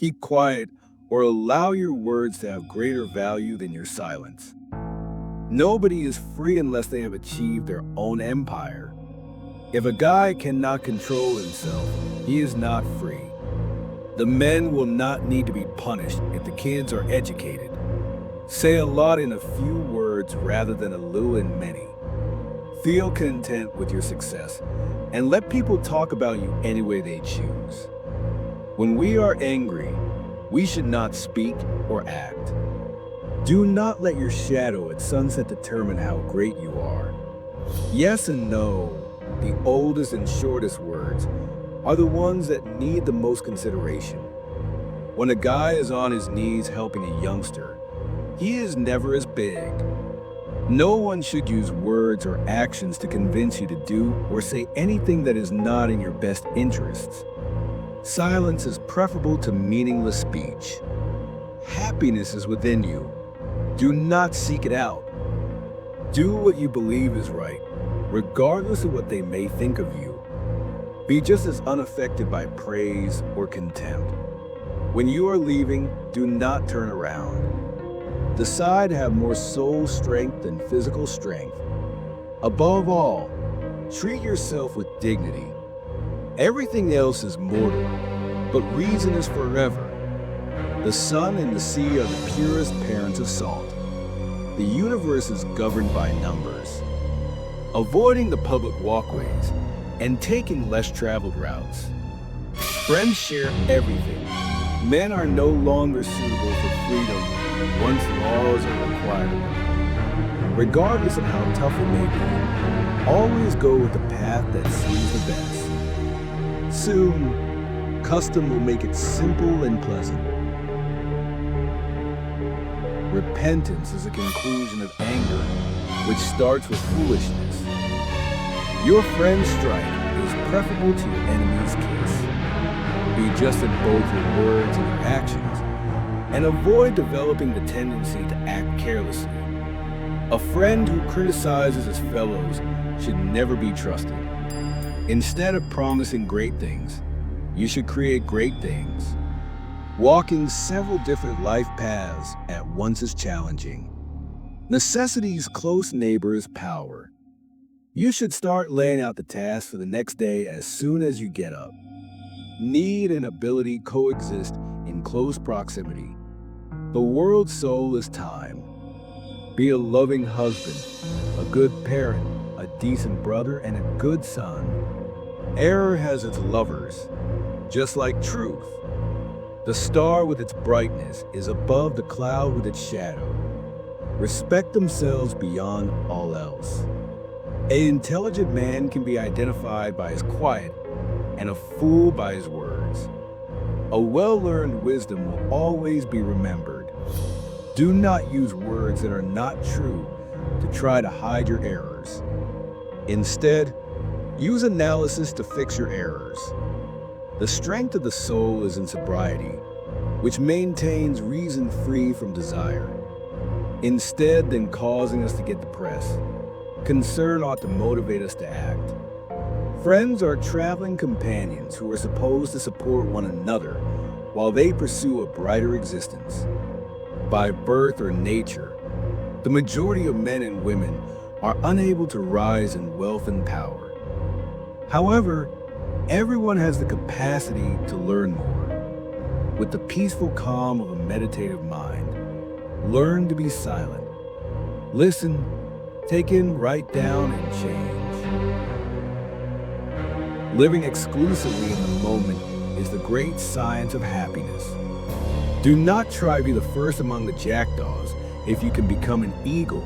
keep quiet, or allow your words to have greater value than your silence. Nobody is free unless they have achieved their own empire. If a guy cannot control himself, he is not free. The men will not need to be punished if the kids are educated. Say a lot in a few words rather than a little in many. Feel content with your success and let people talk about you any way they choose. When we are angry, we should not speak or act. Do not let your shadow at sunset determine how great you are. Yes and no, the oldest and shortest words, are the ones that need the most consideration. When a guy is on his knees helping a youngster, he is never as big. No one should use words or actions to convince you to do or say anything that is not in your best interests. Silence is preferable to meaningless speech. Happiness is within you. Do not seek it out. Do what you believe is right, regardless of what they may think of you. Be just as unaffected by praise or contempt. When you are leaving, do not turn around. Decide to have more soul strength than physical strength. Above all, treat yourself with dignity. Everything else is mortal, but reason is forever. The sun and the sea are the purest parents of salt. The universe is governed by numbers. Avoiding the public walkways and taking less traveled routes. Friends share everything. Men are no longer suitable for freedom once laws are required of them. Regardless of how tough it may be, always go with the path that seems the best. Soon, custom will make it simple and pleasant. Repentance is a conclusion of anger, which starts with foolishness. Your friend's strike is preferable to your enemy's kiss. Be just in both your words and your actions, and avoid developing the tendency to act carelessly. A friend who criticizes his fellows should never be trusted. Instead of promising great things, you should create great things. Walking several different life paths at once is challenging. Necessity's close neighbor is power. You should start laying out the tasks for the next day as soon as you get up. Need and ability coexist in close proximity. The world's soul is time. Be a loving husband, a good parent, a decent brother, and a good son. Error has its lovers, just like truth. The star with its brightness is above the cloud with its shadow. Respect themselves beyond all else. An intelligent man can be identified by his quiet, and a fool by his words. A well-learned wisdom will always be remembered. Do not use words that are not true to try to hide your errors. Instead, use analysis to fix your errors. The strength of the soul is in sobriety, which maintains reason free from desire. Instead than causing us to get depressed, concern ought to motivate us to act. Friends are traveling companions who are supposed to support one another while they pursue a brighter existence. By birth or nature, the majority of men and women are unable to rise in wealth and power. However, everyone has the capacity to learn more. With the peaceful calm of a meditative mind, learn to be silent. Listen, take in, write down, and change. Living exclusively in the moment is the great science of happiness. Do not try to be the first among the jackdaws if you can become an eagle.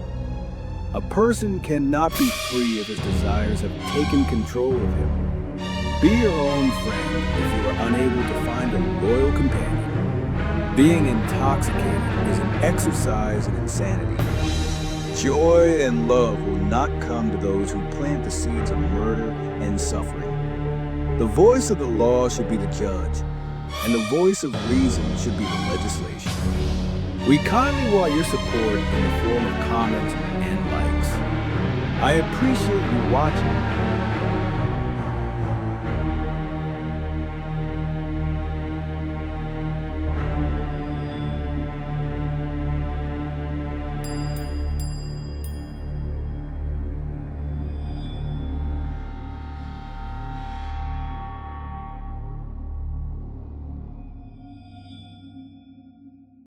A person cannot be free if his desires have taken control of him. Be your own friend if you are unable to find a loyal companion. Being intoxicated is an exercise in insanity. Joy and love will not come to those who plant the seeds of murder and suffering. The voice of the law should be the judge, and the voice of reason should be the legislation. We kindly want your support in the form of comments and likes. I appreciate you watching.